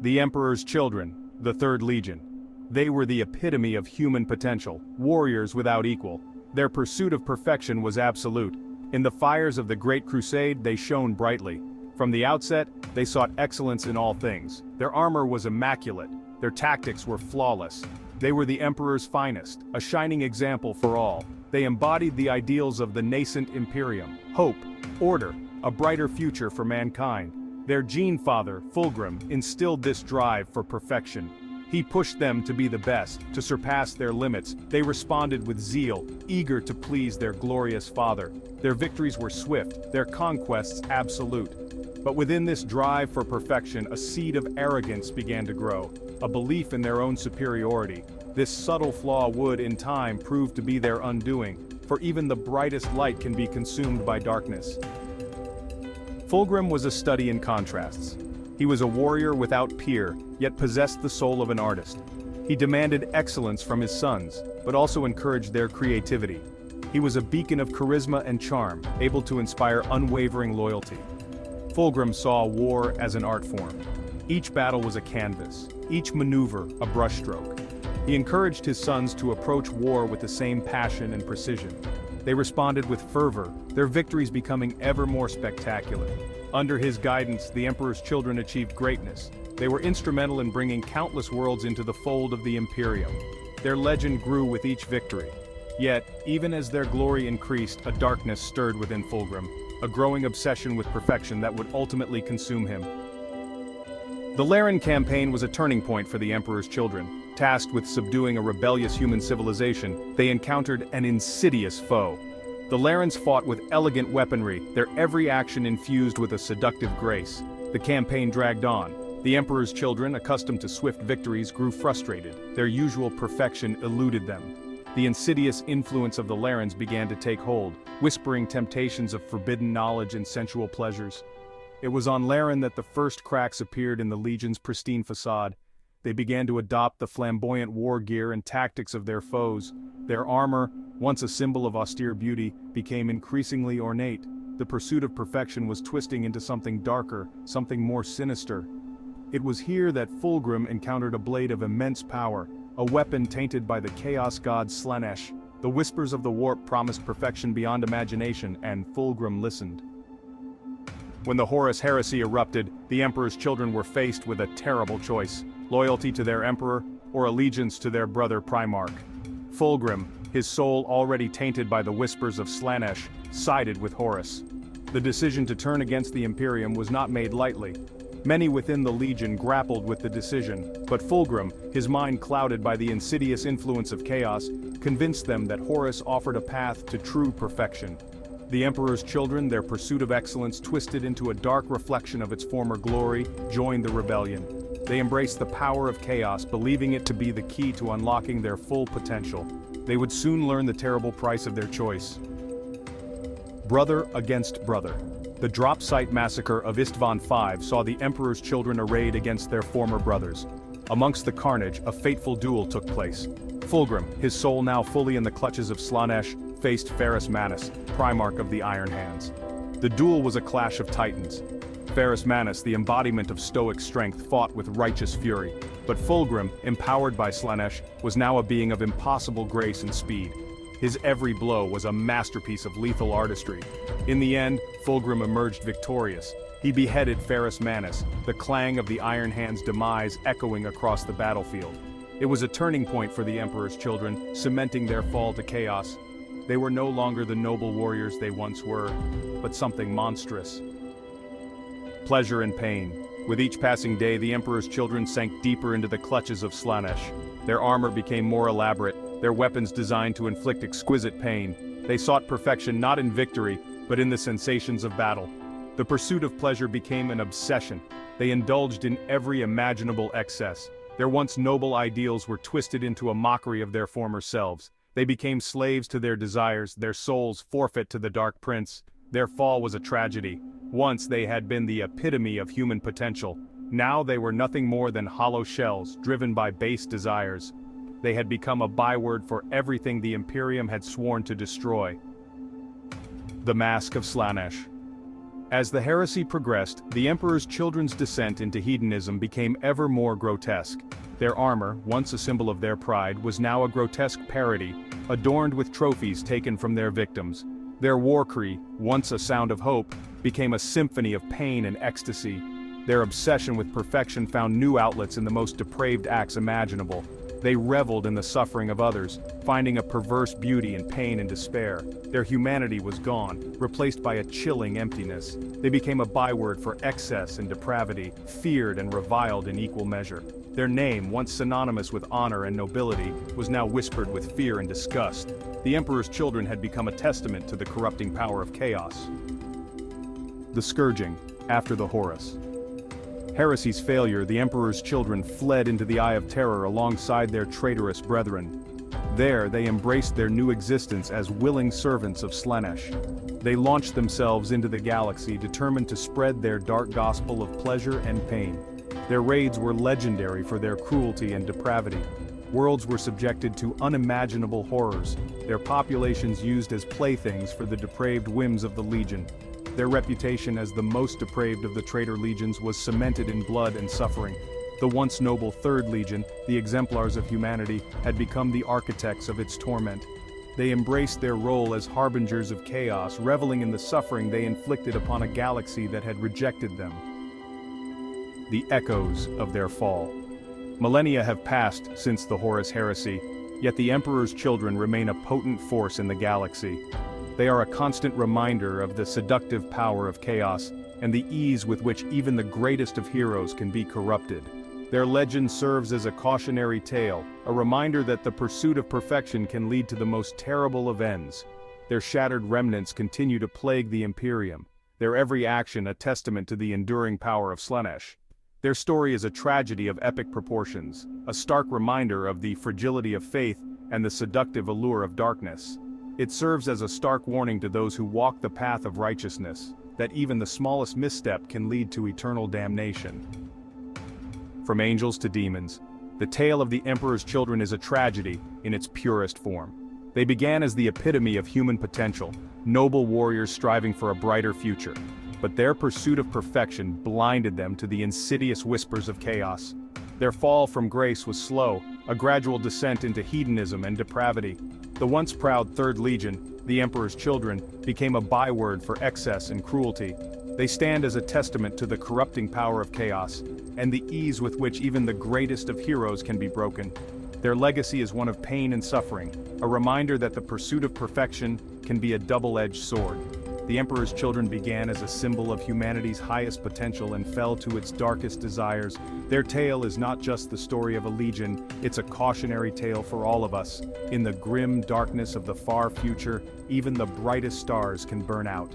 The Emperor's children, the Third Legion. They were the epitome of human potential, warriors without equal. Their pursuit of perfection was absolute. In the fires of the Great Crusade they shone brightly. From the outset, they sought excellence in all things. Their armor was immaculate. Their tactics were flawless. They were the Emperor's finest, a shining example for all. They embodied the ideals of the nascent Imperium: hope, order, a brighter future for mankind. Their gene father, Fulgrim, instilled this drive for perfection. He pushed them to be the best, to surpass their limits. They responded with zeal, eager to please their glorious father. Their victories were swift, their conquests absolute. But within this drive for perfection, a seed of arrogance began to grow, a belief in their own superiority. This subtle flaw would, in time, prove to be their undoing, for even the brightest light can be consumed by darkness. Fulgrim was a study in contrasts. He was a warrior without peer, yet possessed the soul of an artist. He demanded excellence from his sons, but also encouraged their creativity. He was a beacon of charisma and charm, able to inspire unwavering loyalty. Fulgrim saw war as an art form. Each battle was a canvas, each maneuver a brushstroke. He encouraged his sons to approach war with the same passion and precision. They responded with fervor, their victories becoming ever more spectacular. Under his guidance, the Emperor's children achieved greatness. They were instrumental in bringing countless worlds into the fold of the Imperium. Their legend grew with each victory. Yet, even as their glory increased, a darkness stirred within Fulgrim, a growing obsession with perfection that would ultimately consume him. The Laren campaign was a turning point for the Emperor's children. Tasked with subduing a rebellious human civilization, they encountered an insidious foe. The Larens fought with elegant weaponry, their every action infused with a seductive grace. The campaign dragged on. The Emperor's children, accustomed to swift victories, grew frustrated. Their usual perfection eluded them. The insidious influence of the Larens began to take hold, whispering temptations of forbidden knowledge and sensual pleasures. It was on Laren that the first cracks appeared in the Legion's pristine facade. They began to adopt the flamboyant war gear and tactics of their foes. Their armor, once a symbol of austere beauty, became increasingly ornate. The pursuit of perfection was twisting into something darker, something more sinister. It was here that Fulgrim encountered a blade of immense power, a weapon tainted by the chaos god Slaanesh. The whispers of the warp promised perfection beyond imagination, and Fulgrim listened. When the Horus heresy erupted, the Emperor's children were faced with a terrible choice: loyalty to their Emperor, or allegiance to their brother Primarch. Fulgrim, his soul already tainted by the whispers of Slaanesh, sided with Horus. The decision to turn against the Imperium was not made lightly. Many within the Legion grappled with the decision, but Fulgrim, his mind clouded by the insidious influence of chaos, convinced them that Horus offered a path to true perfection. The Emperor's children, their pursuit of excellence twisted into a dark reflection of its former glory, joined the rebellion. They embraced the power of chaos, believing it to be the key to unlocking their full potential. They would soon learn the terrible price of their choice. Brother against brother. The drop site massacre of Istvan V saw the Emperor's children arrayed against their former brothers. Amongst the carnage, a fateful duel took place. Fulgrim, his soul now fully in the clutches of Slaanesh, faced Ferrus Manus, Primarch of the Iron Hands. The duel was a clash of titans. Ferrus Manus, the embodiment of stoic strength, fought with righteous fury. But Fulgrim, empowered by Slaanesh, was now a being of impossible grace and speed. His every blow was a masterpiece of lethal artistry. In the end, Fulgrim emerged victorious. He beheaded Ferrus Manus, the clang of the Iron Hand's demise echoing across the battlefield. It was a turning point for the Emperor's children, cementing their fall to chaos. They were no longer the noble warriors they once were, but something monstrous. Pleasure and pain. With each passing day, the Emperor's children sank deeper into the clutches of Slaanesh. Their armor became more elaborate, their weapons designed to inflict exquisite pain. They sought perfection not in victory, but in the sensations of battle. The pursuit of pleasure became an obsession. They indulged in every imaginable excess. Their once noble ideals were twisted into a mockery of their former selves. They became slaves to their desires, their souls forfeit to the Dark Prince. Their fall was a tragedy. Once they had been the epitome of human potential. Now they were nothing more than hollow shells, driven by base desires. They had become a byword for everything the Imperium had sworn to destroy. The Mask of Slaanesh. As the heresy progressed, the Emperor's children's descent into hedonism became ever more grotesque. Their armor, once a symbol of their pride, was now a grotesque parody, adorned with trophies taken from their victims. Their war cry, once a sound of hope, became a symphony of pain and ecstasy. Their obsession with perfection found new outlets in the most depraved acts imaginable. They reveled in the suffering of others, finding a perverse beauty in pain and despair. Their humanity was gone, replaced by a chilling emptiness. They became a byword for excess and depravity, feared and reviled in equal measure. Their name, once synonymous with honor and nobility, was now whispered with fear and disgust. The Emperor's children had become a testament to the corrupting power of chaos. The Scourging, after the Horus. Heresy's failure, the Emperor's children fled into the Eye of Terror alongside their traitorous brethren. There, they embraced their new existence as willing servants of Slaanesh. They launched themselves into the galaxy, determined to spread their dark gospel of pleasure and pain. Their raids were legendary for their cruelty and depravity. Worlds were subjected to unimaginable horrors, their populations used as playthings for the depraved whims of the Legion. Their reputation as the most depraved of the traitor legions was cemented in blood and suffering. The once noble Third Legion, the exemplars of humanity, had become the architects of its torment. They embraced their role as harbingers of chaos, reveling in the suffering they inflicted upon a galaxy that had rejected them. The echoes of their fall. Millennia have passed since the Horus heresy, yet the Emperor's children remain a potent force in the galaxy. They are a constant reminder of the seductive power of chaos, and the ease with which even the greatest of heroes can be corrupted. Their legend serves as a cautionary tale, a reminder that the pursuit of perfection can lead to the most terrible of ends. Their shattered remnants continue to plague the Imperium, their every action a testament to the enduring power of Slaanesh. Their story is a tragedy of epic proportions, a stark reminder of the fragility of faith and the seductive allure of darkness. It serves as a stark warning to those who walk the path of righteousness, that even the smallest misstep can lead to eternal damnation. From angels to demons, the tale of the Emperor's children is a tragedy in its purest form. They began as the epitome of human potential, noble warriors striving for a brighter future. But their pursuit of perfection blinded them to the insidious whispers of chaos. Their fall from grace was slow, a gradual descent into hedonism and depravity. The once proud Third Legion, the Emperor's children, became a byword for excess and cruelty. They stand as a testament to the corrupting power of chaos, and the ease with which even the greatest of heroes can be broken. Their legacy is one of pain and suffering, a reminder that the pursuit of perfection can be a double-edged sword. The Emperor's children began as a symbol of humanity's highest potential and fell to its darkest desires. Their tale is not just the story of a legion, it's a cautionary tale for all of us. In the grim darkness of the far future, even the brightest stars can burn out.